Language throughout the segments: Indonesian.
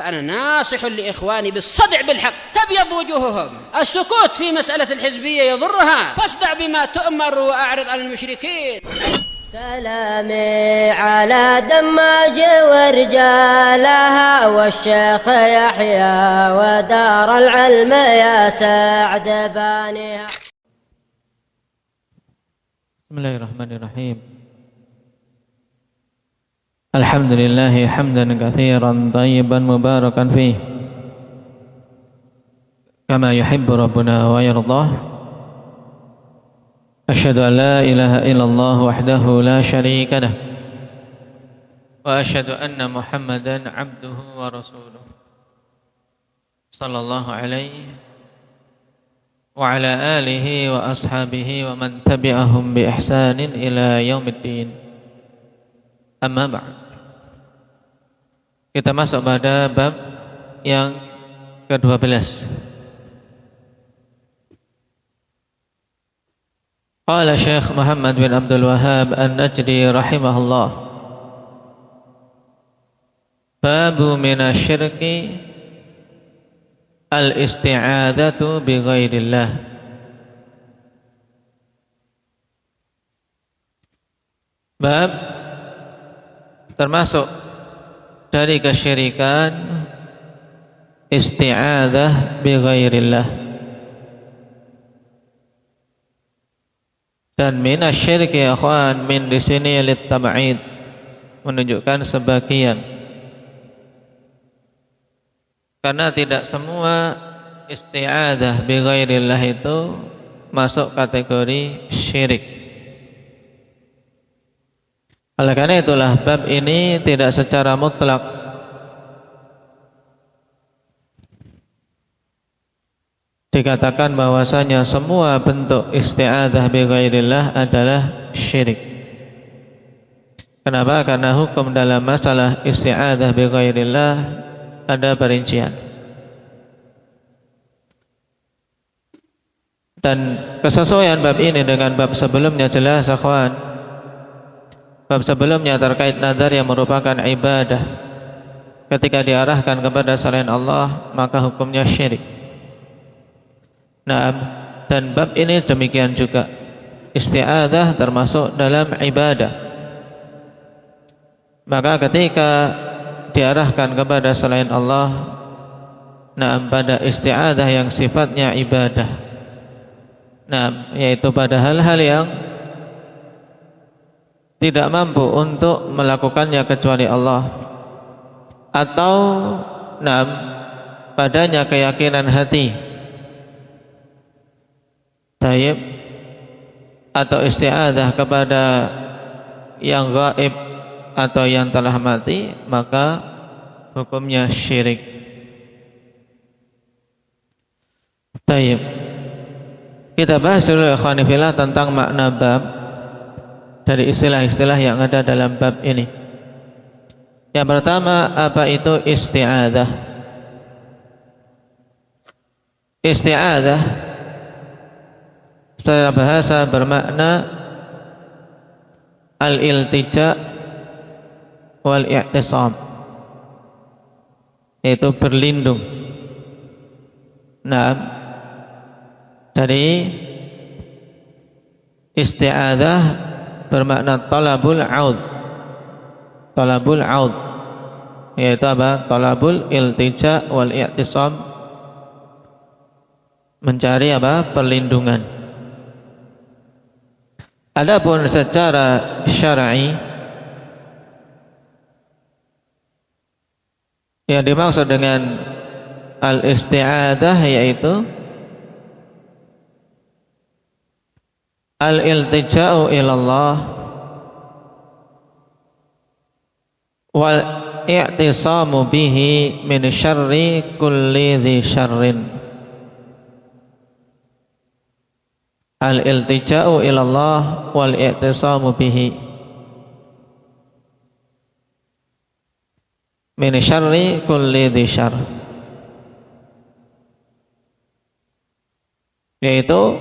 فأنا ناصح لإخواني بالصدع بالحق تبيض وجوههم. السكوت في مسألة الحزبية يضرها، فاصدع بما تؤمر وأعرض عن المشركين. سلامي على دماج ورجالها والشيخ يحيى ودار العلم يا سعد بانيها. بسم الله الرحمن الرحيم. الحمد لله حمدا كثيرا طيبا مباركا فيه كما يحب ربنا ويرضاه. أشهد أن لا إله إلا الله وحده لا شريك له وأشهد أن محمدا عبده ورسوله صلى الله عليه وعلى آله وأصحابه ومن تبعهم بإحسان إلى يوم الدين. Amma ba'd. Kita masuk pada bab yang ke-12. Qala Syekh Muhammad bin Abdul Wahhab An-Najdi rahimahullah. Babu minasyirki al-isti'adzatu bi ghairillah. Bab termasuk dari kesyirikan isti'adzah bi ghairillah. Dan minasyirki ya akhwan min di sini lit tab'id, menunjukkan sebagian. Karena tidak semua isti'adzah bi ghairillah itu masuk kategori syirik. Oleh karena itulah bab ini tidak secara mutlak dikatakan bahwasanya semua bentuk isti'adzah bi ghairillah adalah syirik. Kenapa? Karena hukum dalam masalah isti'adzah bi ghairillah ada perincian. Dan kesesuaian bab ini dengan bab sebelumnya jelas akhwan. Bab sebelumnya terkait nazar yang merupakan ibadah, ketika diarahkan kepada selain Allah maka hukumnya syirik. Nah, dan bab ini demikian juga. Isti'adzah termasuk dalam ibadah. Maka ketika diarahkan kepada selain Allah, nah pada isti'adzah yang sifatnya ibadah, nah yaitu pada hal-hal yang tidak mampu untuk melakukannya kecuali Allah, atau padanya keyakinan hati, tayyib, atau isti'adzah kepada yang gaib atau yang telah mati, maka hukumnya syirik. Tayyib, kita bahas dulu ikhwani fillah tentang makna bab dari istilah-istilah yang ada dalam bab ini. Yang pertama, apa itu isti'adzah? Isti'adzah secara bahasa bermakna al-iltija wal i'tisam, yaitu berlindung. Nah, dari isti'adzah bermakna talabul aud. Talabul aud yaitu apa? Talabul iltija wal i'tisam, mencari apa? Perlindungan. Adapun secara syar'i yang dimaksud dengan al-isti'adzah yaitu al-iltija'u ilallah wal i'tisamu bihi min syarri kulli dhi syarrin. Al-iltija'u ilallah wal i'tisamu bihi min syarri kulli dhi syarr, yaitu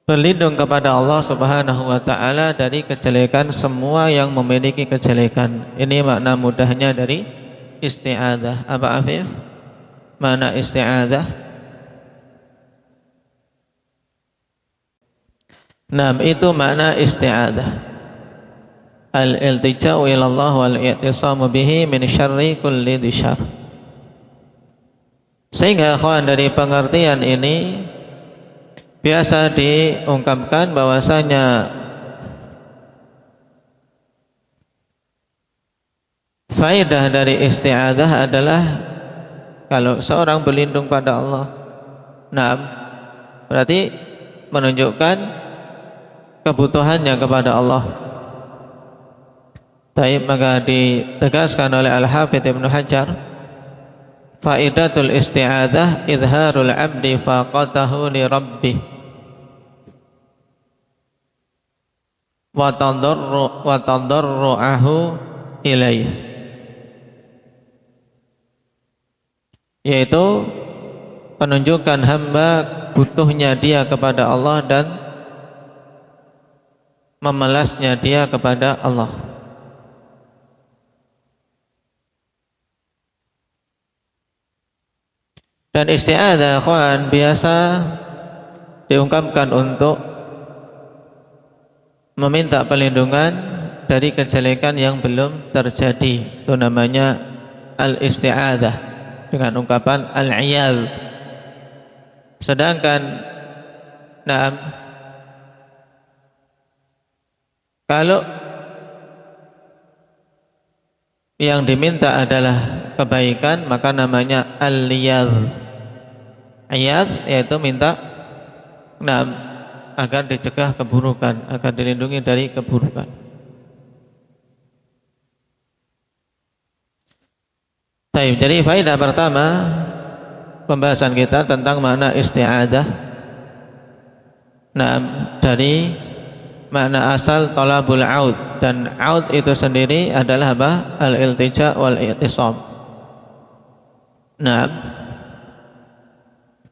berlindung kepada Allah Subhanahu wa ta'ala dari kejelekan semua yang memiliki kejelekan. Ini makna mudahnya dari isti'adzah. Apa Afif? Mana isti'adzah? Nah, itu makna isti'adzah. Al-iltija'u ila Allah wal i'tisamu bihi min syarri kulli dzar. Sehingga ikhwan, dari pengertian ini biasa diungkapkan bahwasanya faedah dari isti'adzah adalah kalau seorang berlindung pada Allah. Nah, berarti menunjukkan kebutuhannya kepada Allah. Baik, maka ditegaskan oleh Al-Hafidz Ibnu Hajar, faidatul isti'adzah izharul 'abdi faqatahu li rabbih wa tadarru'ahu ilaih, yaitu penunjukan hamba butuhnya dia kepada Allah dan memelasnya dia kepada Allah. Dan isti'adzah ikhwan biasa diungkapkan untuk meminta perlindungan dari kejelekan yang belum terjadi. Itu namanya al-isti'adzah dengan ungkapan al-'iyadz. Sedangkan kalau yang diminta adalah kebaikan, maka namanya al-'iyadz. Ayat yaitu minta agar dicegah keburukan, agar dilindungi dari keburukan. Baik, jadi faedah pertama pembahasan kita tentang makna isti'adzah. Dari makna asal talabul aud, dan aud itu sendiri adalah apa? Al-iltija wal i'tisam.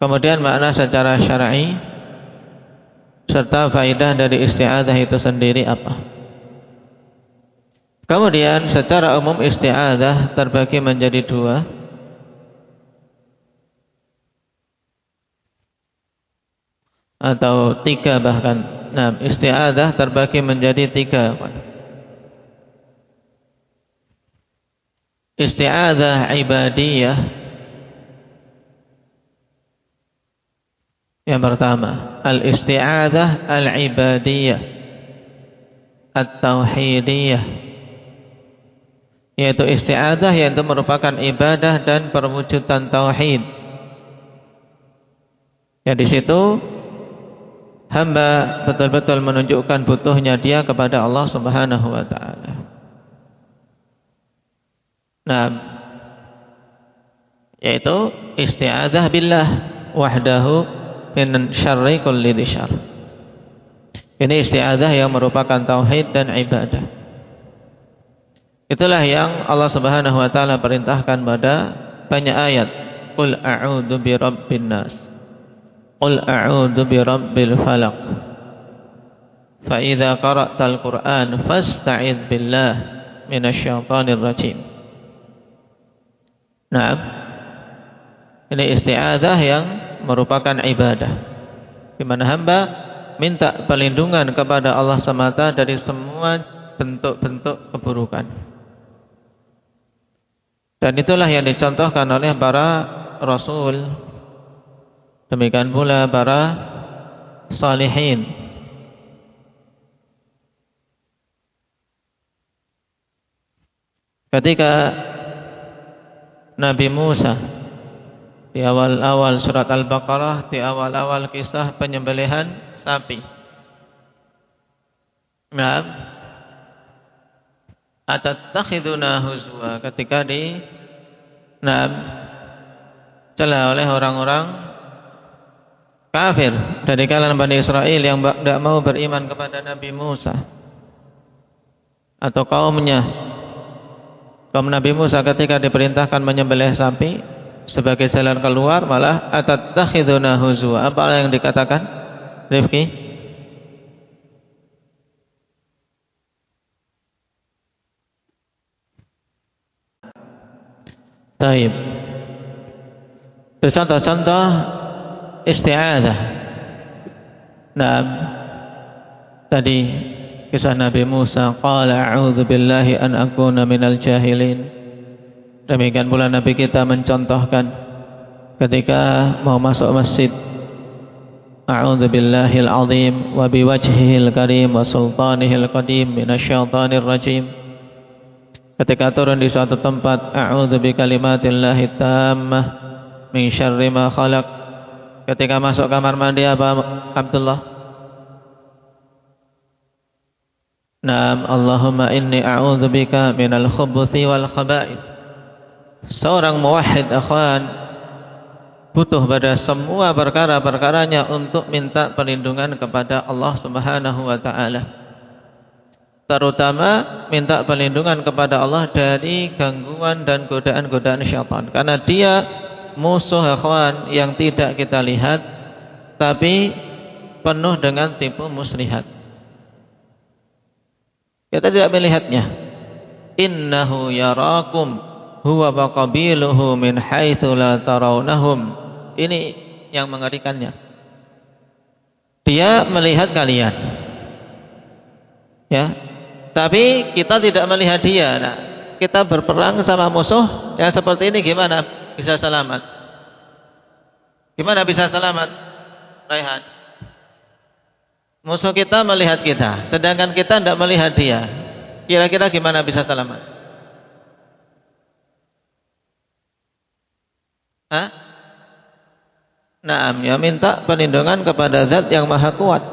Kemudian makna secara syar'i serta faedah dari isti'adzah itu sendiri apa? Kemudian secara umum isti'adzah terbagi menjadi dua. Atau tiga bahkan. Isti'adzah terbagi menjadi tiga. Isti'adzah ibadiyah. Yang pertama, al-isti'adzah al-ibadiyah at-tauhidiyah, yaitu isti'adzah yang itu merupakan ibadah dan perwujudan tauhid. Ya, di situ hamba betul-betul menunjukkan butuhnya dia kepada Allah Subhanahu wa taala. Yaitu isti'adzah billah wahdahu min syarri kulli dzar. Ini isti'adzah yang merupakan tauhid dan ibadah. Itulah yang Allah Subhanahu wa taala perintahkan pada banyak ayat. Qul a'udzu birabbin nas. Qul a'udzu birabbil falaq. Fa idza qara'tal Qur'an fasta'idz billah minasyaitonir rajim. Ini isti'adzah yang merupakan ibadah, di mana hamba minta perlindungan kepada Allah semata dari semua bentuk-bentuk keburukan. Dan itulah yang dicontohkan oleh para rasul, demikian pula para salihin. Ketika Nabi Musa di awal-awal surat Al-Baqarah, di awal-awal kisah penyembelihan sapi, atattakhiduna huzwa, ketika dicela oleh orang-orang kafir dari kalangan Bani Israel yang tidak mau beriman kepada Nabi Musa atau kaumnya. Kaum Nabi Musa ketika diperintahkan menyembelih sapi sebagai jalan keluar, malah atattakhiduna huzwa. Apa yang dikatakan Rifki? Taib. Contoh-contoh isti'adzah. Nah, tadi kisah Nabi Musa, qala a'udzu billahi an akuna minal jahilin. Demikian pula Nabi kita mencontohkan ketika mau masuk masjid, a'udzu billahil azim wa biwajhihil karim wa sultanihil qadim minasyaitonir rajim. Ketika turun di suatu tempat, a'udzu bikalimatillahi tammah min syarri ma khalaq. Ketika masuk kamar mandi apa Abdullah? Naam, Allahumma inni a'udzu bika minal khubuthi wal khaba'ith. Seorang muwahhid akhwan butuh pada semua perkara-perkaranya untuk minta perlindungan kepada Allah Subhanahu wa taala. Terutama minta perlindungan kepada Allah dari gangguan dan godaan-godaan syaitan. Karena dia musuh akhwan yang tidak kita lihat, tapi penuh dengan tipu muslihat. Kita tidak melihatnya. Innahu yarakum huwa wa qabiluhu min haitsu la tarawnahum. Ini yang mengerikannya. Dia melihat kalian, ya, tapi kita tidak melihat dia. Nah, kita berperang sama musuh yang seperti ini, gimana bisa selamat? Gimana bisa selamat, Raihan? Musuh kita melihat kita, sedangkan kita tidak melihat dia. Kira-kira gimana bisa selamat? Naam, ya, minta perlindungan kepada zat yang maha kuat,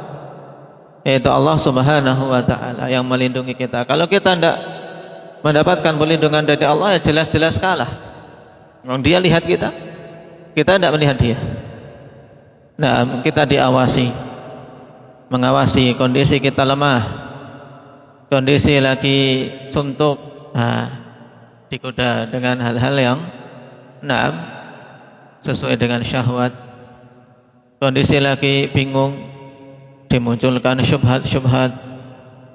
yaitu Allah Subhanahu wa ta'ala yang melindungi kita. Kalau kita tidak mendapatkan perlindungan dari Allah, ya jelas-jelas kalah. Dia lihat kita, kita tidak melihat dia. Naam, kita diawasi, mengawasi kondisi kita lemah, kondisi lagi suntuk, digoda dengan hal-hal yang naam sesuai dengan syahwat. Kondisi lagi bingung, dimunculkan syubhat-syubhat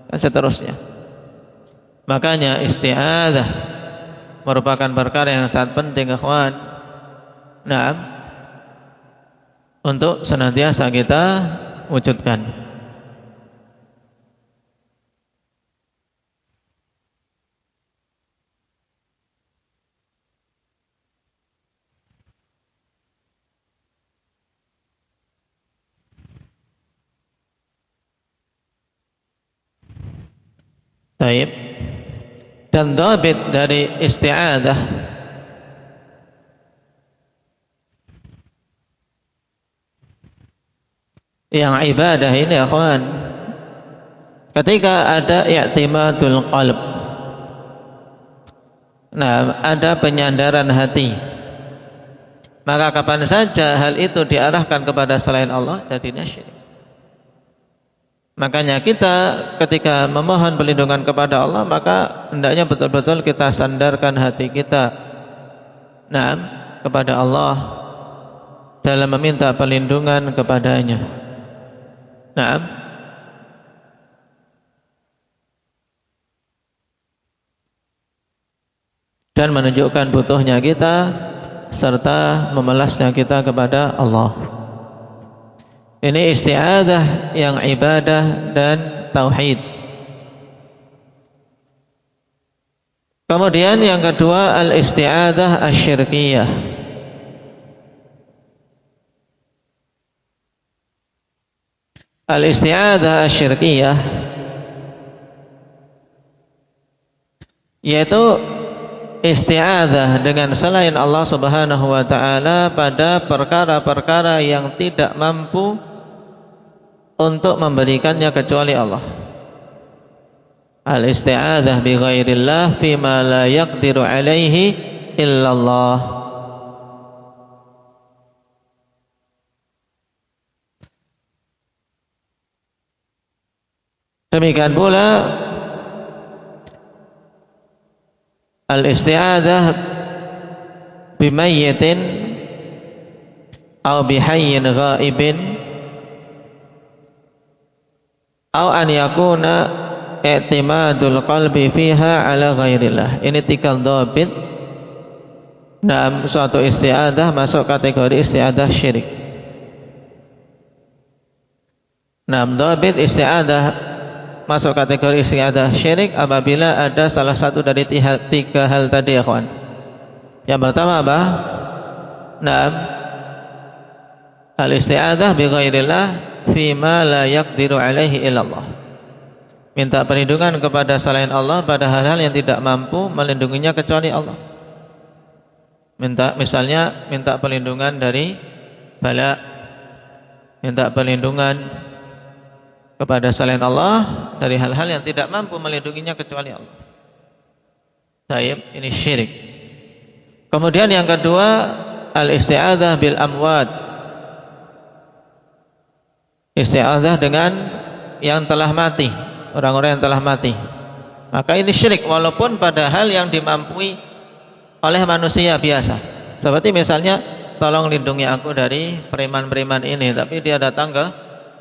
dan seterusnya. Makanya isti'adzah merupakan perkara yang sangat penting, ikhwan. Naam, untuk senantiasa kita wujudkan. Baik. Dan dhabit dari isti'adzah yang ibadah ini, akhwan, ketika ada i'timadul qalb, nah, ada penyandaran hati, maka kapan saja hal itu diarahkan kepada selain Allah, jadinya syirik. Makanya kita ketika memohon perlindungan kepada Allah, maka hendaknya betul-betul kita sandarkan hati kita, nah, kepada Allah dalam meminta perlindungan kepadanya. Nah, dan menunjukkan butuhnya kita serta memelasnya kita kepada Allah. Ini isti'adzah yang ibadah dan tauhid. Kemudian yang kedua, al-isti'adzah asyirkiyah. Al-isti'adzah asyirkiyah yaitu isti'adzah dengan selain Allah Subhanahu wa ta'ala pada perkara-perkara yang tidak mampu untuk memberikannya kecuali Allah. Al-isti'adzah bi ghairillah fima la yaqdiru alaihi illallah. Demikian pula al-isti'adzah bi mayyitin aw bi hayyin ghaibin aw an yakuna i'timadul qalbi fiha ala ghairillah. Ini tiga dhabit suatu isti'adzah masuk kategori isti'adzah syirik. Dhabit isti'adzah masuk kategori isti'adzah syirik apabila ada salah satu dari tiga hal tadi ya kawan. Yang pertama apa? Al-isti'adzah bi ghairillah fima la yaqdiru alaihi illallah. Minta perlindungan kepada selain Allah pada hal-hal yang tidak mampu melindunginya kecuali Allah. Misalnya minta perlindungan dari bala, minta perlindungan kepada selain Allah dari hal-hal yang tidak mampu melindunginya kecuali Allah. Taib, ini syirik. Kemudian yang kedua, al-isti'adzah bil amwat. Isti'adzah dengan yang telah mati, orang-orang yang telah mati. Maka ini syirik walaupun pada hal yang dimampui oleh manusia biasa. Seperti misalnya, tolong lindungi aku dari preman-preman ini, tapi dia datang ke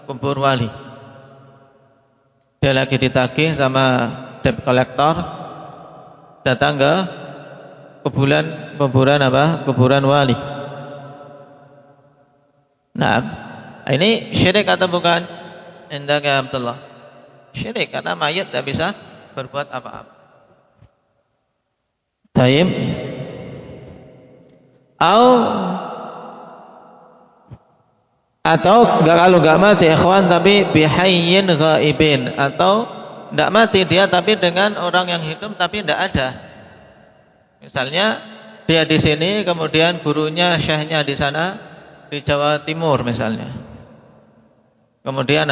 kubur wali. Dia lagi ditagih sama debt collector, datang ke kuburan wali. Nah, ini syirik atau bukan? Indah Abdullah. Syirik karena mayat tidak bisa berbuat apa-apa. Taib. Atau kalau enggak mati ikhwan tapi bihayyin ghaibin, atau enggak mati dia tapi dengan orang yang hidup tapi enggak ada. Misalnya dia di sini kemudian gurunya syekhnya di sana di Jawa Timur misalnya. Kemudian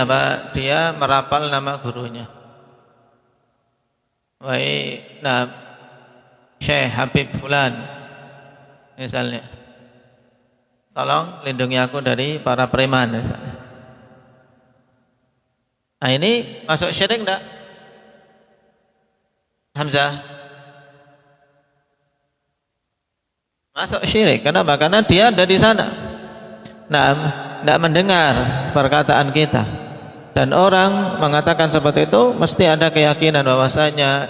dia merapal nama gurunya. Syekh Habib Fulan misalnya, tolong lindungi aku dari para preman misalnya. Nah ini masuk syirik enggak? Hamzah? Masuk syirik. Kenapa? Karena dia ada di sana. Tidak mendengar perkataan kita. Dan orang mengatakan seperti itu mesti ada keyakinan bahwasanya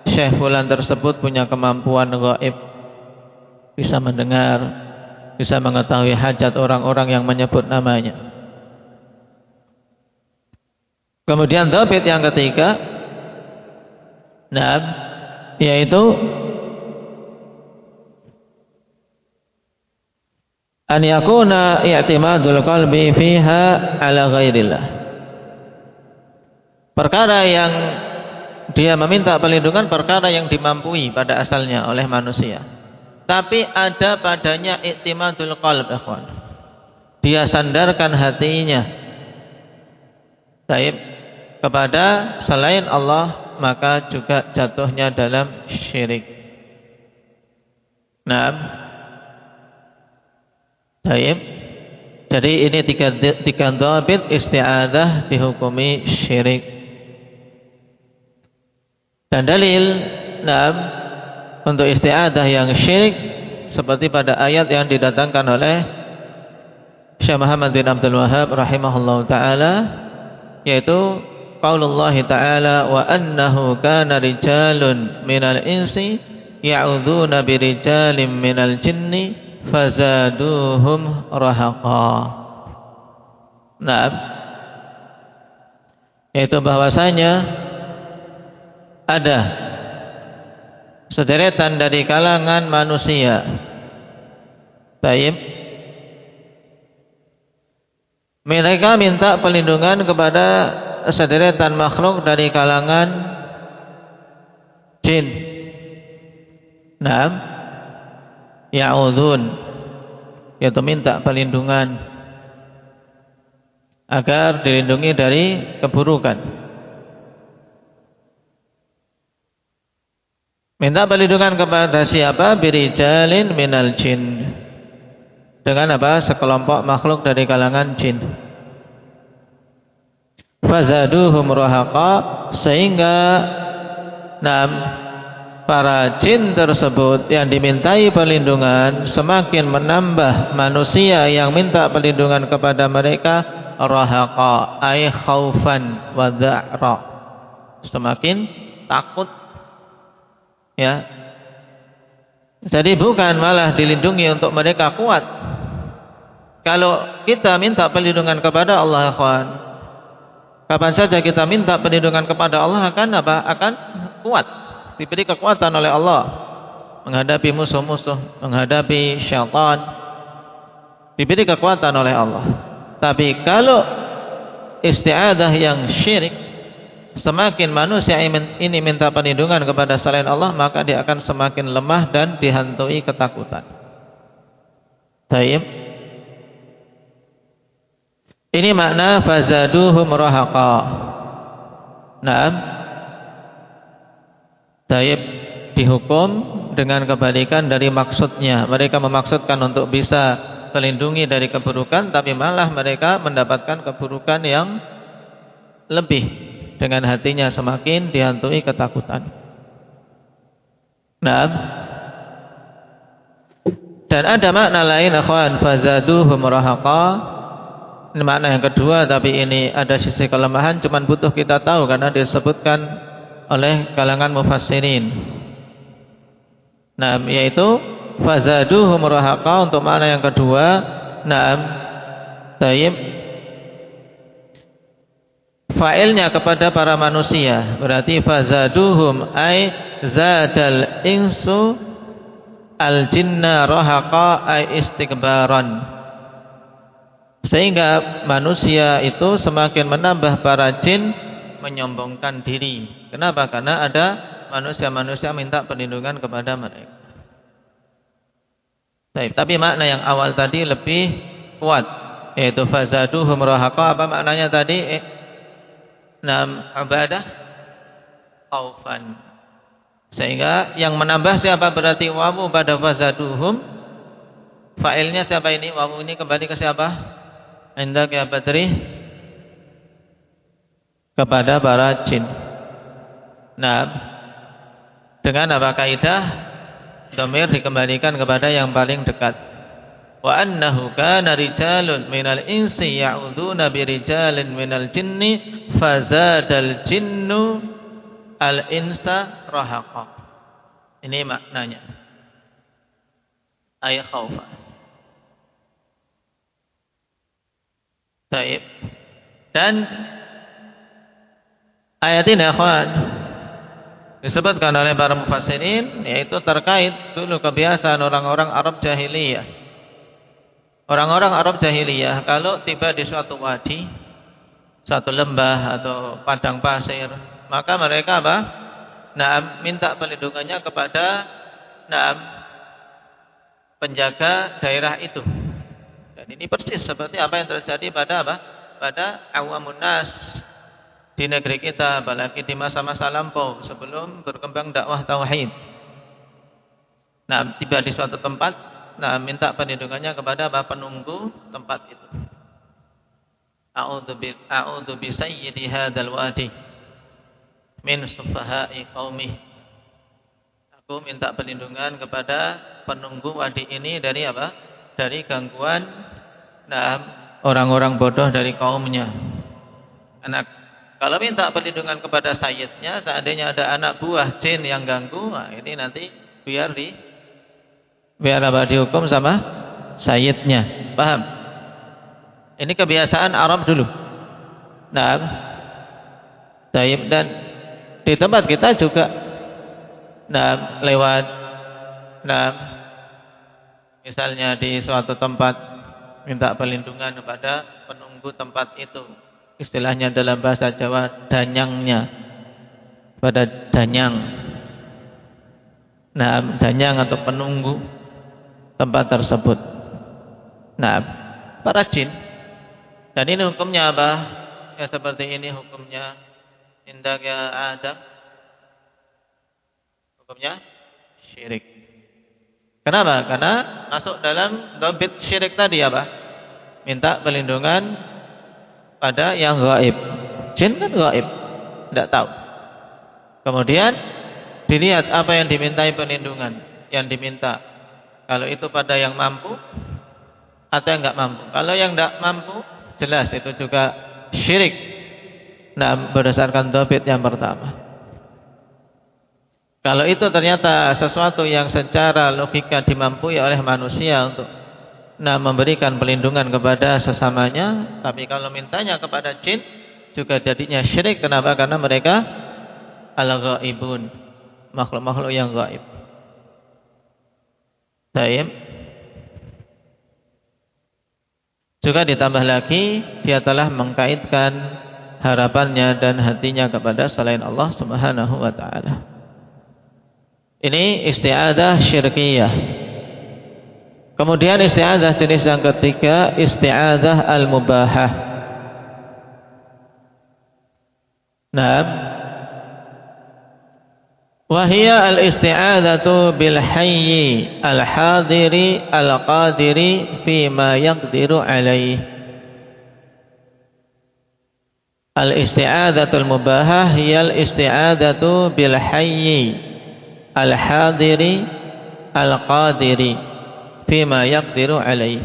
Syekh Fulan tersebut punya kemampuan gaib, bisa mendengar, bisa mengetahui hajat orang-orang yang menyebut namanya. Kemudian dhabit yang ketiga, yaitu an yakuna i'timadul qalbi fiha ala ghairillah. Perkara yang dia meminta perlindungan, perkara yang dimampui pada asalnya oleh manusia, tapi ada padanya i'timadul qalb, ikhwan. Dia sandarkan hatinya kepada selain Allah, maka juga jatuhnya dalam syirik. Jadi ini tiga dhabit isti'adzah dihukumi syirik. Dan dalil untuk isti'adzah yang syirik seperti pada ayat yang didatangkan oleh Syekh Muhammad bin Abdul Wahhab rahimahullahu taala, yaitu qaulullah ta'ala wa annahu kana rijalun minal insi ya'udzuna birijalin minal jinni fazaduhum rahaqa. Yaitu bahwasanya ada sederetan dari kalangan manusia, mereka minta perlindungan kepada sederetan makhluk dari kalangan jin. Ya'udzun, yaitu minta perlindungan agar dilindungi dari keburukan. Minta perlindungan kepada siapa? Birijalin minal jin, dengan sekelompok makhluk dari kalangan jin. Fazaduhum rahaqa, sehingga para jin tersebut yang dimintai perlindungan semakin menambah manusia yang minta perlindungan kepada mereka rahaqa, ay khaufan wa dha'ra, semakin takut Jadi bukan malah dilindungi untuk mereka kuat. Kalau kita minta perlindungan kepada Allah, ikhwan, kapan saja kita minta perlindungan kepada Allah akan apa? Akan kuat, diberi kekuatan oleh Allah menghadapi musuh-musuh, menghadapi syaitan, diberi kekuatan oleh Allah. Tapi kalau isti'adah yang syirik, semakin manusia ini minta perlindungan kepada selain Allah, maka dia akan semakin lemah dan dihantui ketakutan. Taib. Ini makna fazaduhum rahaqa. Naam. Taib, dihukum dengan kebalikan dari maksudnya. Mereka memaksudkan untuk bisa terlindungi dari keburukan, tapi malah mereka mendapatkan keburukan yang lebih, dengan hatinya semakin dihantui ketakutan. Naam. Dan ada makna lain, ikhwan, fazaduhum rahaqa. Ini makna yang kedua, tapi ini ada sisi kelemahan, cuman butuh kita tahu karena disebutkan oleh kalangan mufassirin. Naam, yaitu fazaduhum rahaqa untuk makna yang kedua. Naam. Taib. Fa'ilnya kepada para manusia, berarti fazaduhum ay zadal insu al jinna rahaqa ay istikbaran. Sehingga manusia itu semakin menambah para jin menyombongkan diri. Kenapa? Karena ada manusia-manusia minta perlindungan kepada mereka. Tapi makna yang awal tadi lebih kuat, yaitu fazaduhum rahaqa. Apa maknanya tadi? Nam ibadah khaufan. Sehingga yang menambah siapa? Berarti wawu pada fazaduhum. Fa'ilnya siapa ini? Wawu ini kembali ke siapa? Indak ya Badri, kepada para jin. Nah, dengan apa kaidah? Dhamir dikembalikan kepada yang paling dekat. Wa annahu kana rijalun minal insi ya'uduna birijalin minal jinni fazadal jinnu al insa rahaqa. Ini maknanya. Ayat khaufa. Baik. Dan ayat ini, ikhwan, disebutkan oleh para mufassirin, yaitu terkait dulu kebiasaan orang-orang Arab jahiliyah. Orang-orang Arab jahiliyah kalau tiba di suatu wadi, suatu lembah atau padang pasir, maka mereka apa? Naam, minta perlindungannya kepada naam penjaga daerah itu. Dan ini persis seperti apa yang terjadi pada apa? Pada awamun nas di negeri kita, apalagi di masa-masa lampau sebelum berkembang dakwah tauhid. Nah, tiba di suatu tempat, nah minta perlindungannya kepada apa? Penunggu tempat itu. A'udzu bi sayyidi hadzal wadi min sufaha'i qaumi. Aku minta perlindungan kepada penunggu wadi ini dari apa? Dari gangguan orang-orang bodoh dari kaumnya. Kalau minta perlindungan kepada sayyidnya, seandainya ada anak buah jin yang ganggu, nah ini nanti biar apa, dihukum sama sayyidnya. Paham? Ini kebiasaan Arab dulu. Nah, dan di tempat kita juga lewat misalnya di suatu tempat minta perlindungan kepada penunggu tempat itu. Istilahnya dalam bahasa Jawa danyangnya. Pada danyang. Nah, danyang atau penunggu tempat tersebut. Nah, para jin. Dan ini hukumnya apa? Ya seperti ini hukumnya. Indak ya Adam. Hukumnya syirik. Kenapa? Karena masuk dalam dhabit syirik tadi apa? Minta perlindungan pada yang gaib. Jin kan gaib, tidak tahu. Kemudian dilihat apa yang dimintai perlindungan, yang diminta. Kalau itu pada yang mampu atau yang enggak mampu. Kalau yang enggak mampu, jelas itu juga syirik. Nah, berdasarkan dhabit yang pertama. Kalau itu ternyata sesuatu yang secara logika dimampui oleh manusia untuk memberikan perlindungan kepada sesamanya, tapi kalau mintanya kepada jin juga jadinya syirik. Kenapa? Karena mereka al-ghaibun, makhluk-makhluk yang gaib. Baik. Juga ditambah lagi dia telah mengkaitkan harapannya dan hatinya kepada selain Allah Subhanahu wa taala. Ini isti'adzah syirkiyah. Kemudian isti'adzah jenis yang ketiga, isti'adzah al-mubahah. Naam. Wahia al-isti'adzatu bil hayyi al-hadiri al-qadiri fima yaqdiru alaih. Al-isti'adzatul mubahah hiya al-isti'adzatu bil hayyi al-hadiri al-qadiri fima yaqdiru alaih,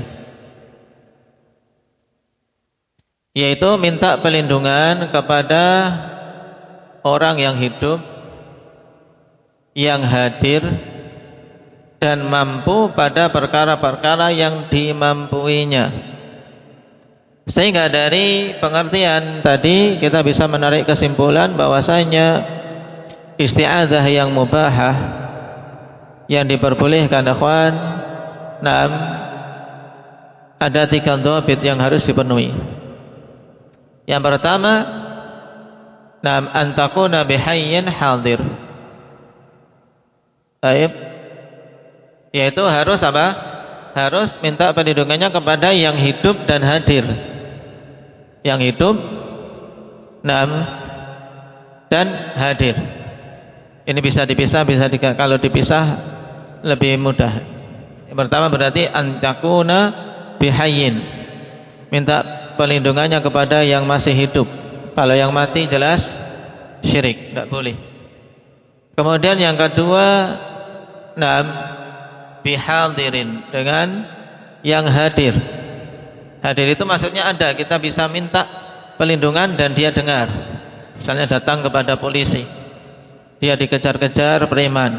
yaitu minta perlindungan kepada orang yang hidup, yang hadir dan mampu pada perkara-perkara yang dimampuinya. Sehingga dari pengertian tadi kita bisa menarik kesimpulan bahwasanya isti'adzah yang mubahah yang diperbolehkan ikhwan, ada 3 dhabit yang harus dipenuhi. Yang pertama, antakuna bihayyin hadir. Baik. Yaitu harus apa? Harus minta perlindungannya kepada yang hidup dan hadir. Yang hidup dan hadir. Ini bisa dipisah, kalau dipisah lebih mudah. Yang pertama berarti antakuna bihayyin, minta perlindungannya kepada yang masih hidup. Kalau yang mati jelas syirik, tidak boleh. Kemudian yang kedua, bihadirin, dengan yang hadir. Hadir itu maksudnya ada, kita bisa minta perlindungan dan dia dengar. Misalnya datang kepada polisi, dia dikejar-kejar preman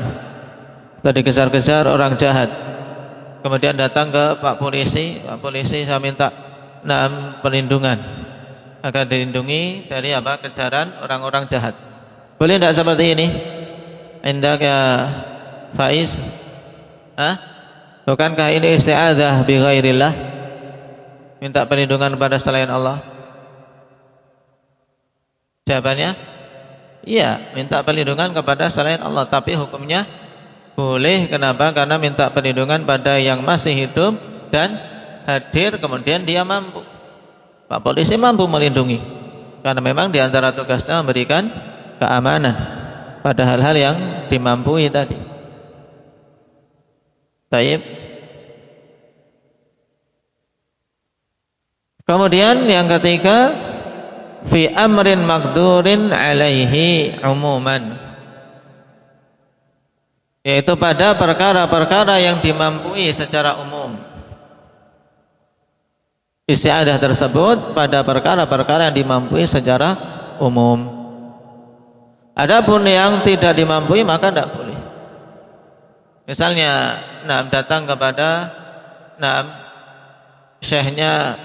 atau dikejar-kejar orang jahat, kemudian datang ke Pak Polisi, Pak Polisi saya minta perlindungan agar dilindungi dari kejaran orang-orang jahat. Boleh tidak seperti ini? Indaka Faiz? Bukankah ini isti'adzah bi ghairillah? Minta perlindungan pada selain Allah? Jawabannya iya, minta perlindungan kepada selain Allah, tapi hukumnya boleh. Kenapa? Karena minta perlindungan pada yang masih hidup dan hadir, kemudian dia mampu. Pak Polisi mampu melindungi, karena memang diantara tugasnya memberikan keamanan pada hal-hal yang dimampui tadi. Baik. Kemudian yang ketiga, fi amrin maqdurin alaihi umuman, yaitu pada perkara-perkara yang dimampui secara umum. Isti'adzah tersebut pada perkara-perkara yang dimampui secara umum. Adapun yang tidak dimampui maka tidak boleh. Misalnya datang kepada syekhnya,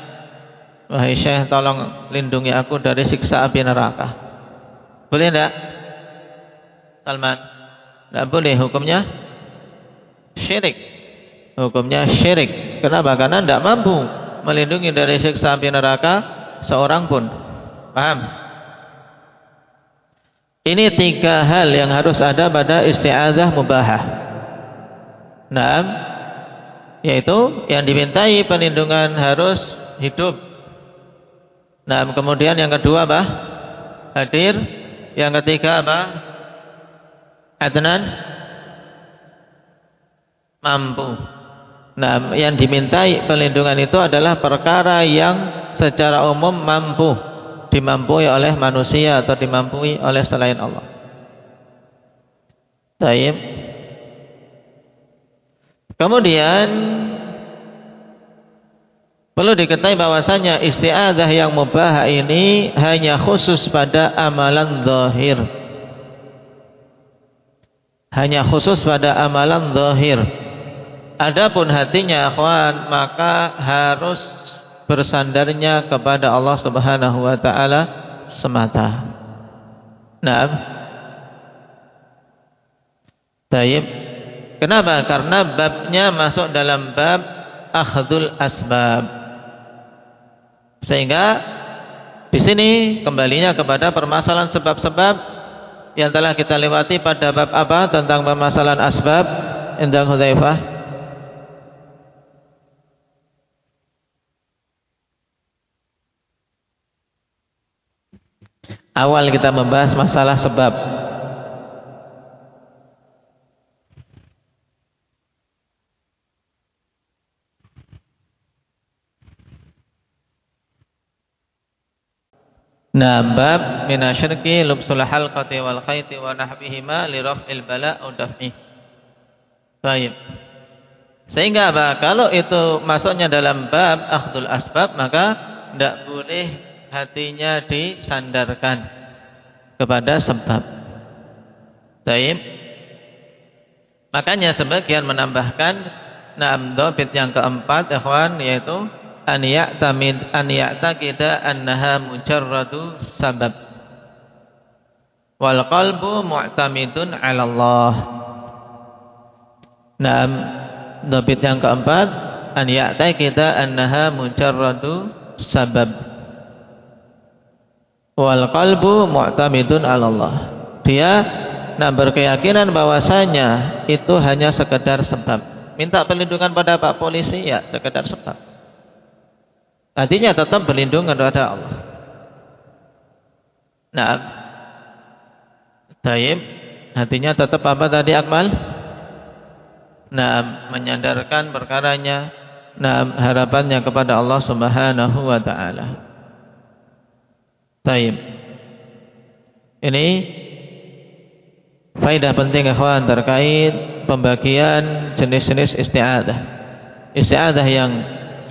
wahai syekh tolong lindungi aku dari siksa api neraka. Boleh tidak? Salman? Tidak boleh, hukumnya syirik. Hukumnya syirik. Kenapa? Karena tidak mampu melindungi dari siksa api neraka seorang pun. Paham? Ini 3 hal yang harus ada pada isti'adzah mubahah. Yaitu yang dimintai perlindungan harus hidup. Kemudian yang kedua hadir. Yang ketiga adnan, mampu. Yang dimintai perlindungan itu adalah perkara yang secara umum mampu, dimampui oleh manusia atau dimampui oleh selain Allah. Baik. Kemudian perlu diketahui bahwasanya isti'adzah yang mubah ini hanya khusus pada amalan zahir. hanya khusus pada amalan zahir. Adapun hatinya akhwan, maka harus bersandarnya kepada Allah Subhanahu wa taala semata. Naam. Baik. Kenapa? Karena babnya masuk dalam bab akhdul asbab. Sehingga di sini kembalinya kepada permasalahan sebab-sebab yang telah kita lewati pada bab apa tentang permasalahan asbab indang Hudzaifah. Awal kita membahas masalah sebab. Bab minasyirki lubsul halqati wal khayti wa nahbihima li raf'il bala' au daf'i. Baik. Sehingga apa? Kalau itu masuknya dalam bab akhdul asbab, maka tidak boleh hatinya disandarkan kepada sebab. Baik. Makanya sebagian menambahkan dhabit yang keempat ikhwan, yaitu an ya'taqida annaha mujarradu sabab wal qalbu mu'tamidun 'ala Allah. Dhabit yang keempat, an ya'taqida annaha mujarradu sabab wal qalbu mu'tamidun 'ala Allah. Dia berkeyakinan bahwasanya itu hanya sekedar sebab. Minta perlindungan pada Pak Polisi, ya sekedar sebab. Hatinya tetap berlindung kepada Allah. Taib, hatinya tetap apa tadi Akmal? Menyandarkan perkaranya, harapannya kepada Allah Subhanahu wa taala. Taib. Ini faedah penting ikhwan terkait pembagian jenis-jenis isti'adah. Isti'adah yang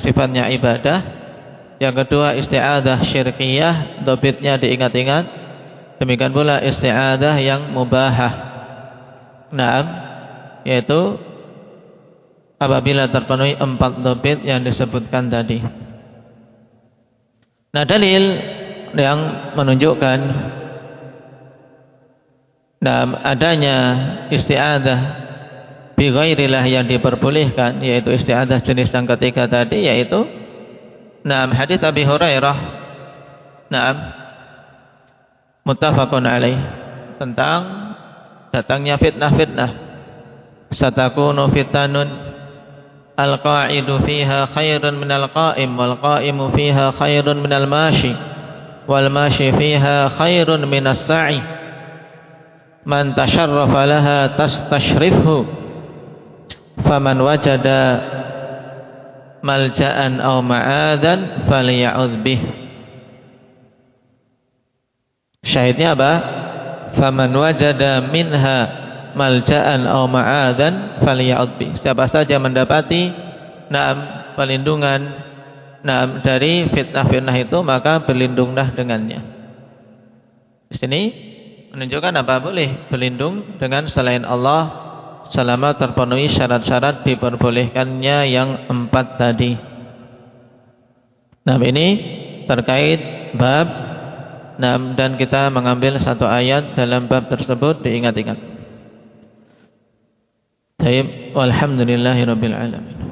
sifatnya ibadah. Yang kedua isti'adah syirkiyah, dhabitnya diingat-ingat. Demikian pula isti'adah yang mubahah. Yaitu apabila terpenuhi 4 dhabit yang disebutkan tadi. Dalil yang menunjukkan adanya isti'adah bi ghairillah yang diperbolehkan, yaitu isti'adah jenis yang ketiga tadi, yaitu hadits Abi Hurairah muttafaqun alaih, tentang datangnya fitnah-fitnah. Satakunu fitanun al-qa'idu fiha khairun minal qa'im wal qa'imu fiha khairun minal mashi wal mashi fiha khairun minas sa'i man tasharrafa laha tastashrifhu faman wajada malja'an aw ma'adan falya'udh bih. Syahidnya apa? Faman wajada minha malja'an aw ma'adan falya'udh bih. Siapa saja mendapati perlindungan dari fitnah-fitnah itu, maka berlindunglah dengannya. Di sini menunjukkan apa? Boleh berlindung dengan selain Allah selama terpenuhi syarat-syarat diperbolehkannya yang 4 tadi. Ini terkait bab. Dan kita mengambil satu ayat dalam bab tersebut, diingat-ingat. Walhamdulillahirabbil alamin.